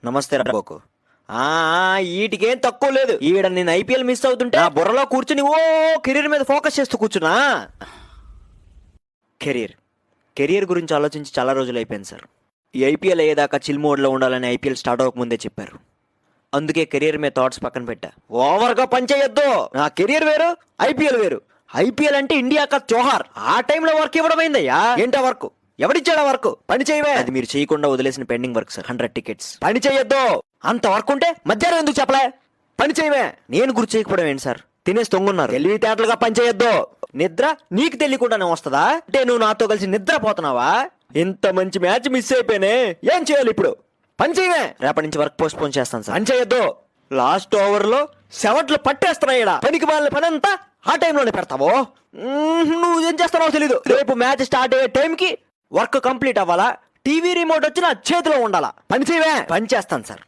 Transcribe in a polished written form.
నమస్తే రాబోకు. ఈటికేం తక్కువ లేదు. ఈడ నేను ఐపీఎల్ మిస్ అవుతుంటే నా బుర్రలో కూర్చుని ఓ కెరీర్ మీద ఫోకస్ చేస్తూ కూర్చున్నా. కెరీర్ గురించి ఆలోచించి చాలా రోజులు అయిపోయింది సార్. ఈ ఐపీఎల్ అయ్యేదాకా చిల్ మోడ్లో ఉండాలని ఐపీఎల్ స్టార్ట్ అవ్వకముందే చెప్పారు. అందుకే కెరీర్ మీద థాట్స్ పక్కన పెట్టా. ఓవర్గా పనిచేయొద్దు. నా కెరీర్ వేరు, ఐపీఎల్ వేరు. ఐపీఎల్ అంటే ఇండియా కా జోహార్. ఆ టైంలో వర్క్ ఇవ్వడమైందయ్యా. ఏంటా వర్క్? ఎవడిచ్చాడా వర్క్? పని చేయవే. అది మీరు చేయకుండా వదిలేసిన పెండింగ్ వర్క్ సార్. 100 టికెట్స్. పని చేయొద్దు. అంత వర్క్ ఉంటే మధ్యాహ్నం ఎందుకు చెప్పలే? పని చేయవే. నేను గుర్తు చేయకపోవడం ఏంటి సార్? తినేసి తొంగున్నారు. తెలివితేటలుగా పని చేయొద్దు. నిద్ర నీకు తెలియకుండానే వస్తుందా? అంటే నువ్వు నాతో కలిసి నిద్రపోతున్నావా? ఇంత మంచి మ్యాచ్ మిస్ అయిపోయినే. ఏం చేయాలి ఇప్పుడు? పని చేయవే. రేపటి నుంచి వర్క్ పోస్ట్ పోన్ చేస్తాను సార్. పని చేయొద్దు. లాస్ట్ ఓవర్ లో సెవెంట్లు పట్టేస్తున్నాయి. పనికి మాలిన పని అంతా ఆ టైంలోనే పెడతావు. నువ్వు ఏం చేస్తావో తెలీదు. రేపు మ్యాచ్ స్టార్ట్ అయ్యే టైంకి వర్క్ కంప్లీట్ అవ్వాలా? టీవీ రిమోట్ వచ్చి నా చేతిలో ఉండాలా? పని చేయవే. పని చేస్తాను సార్.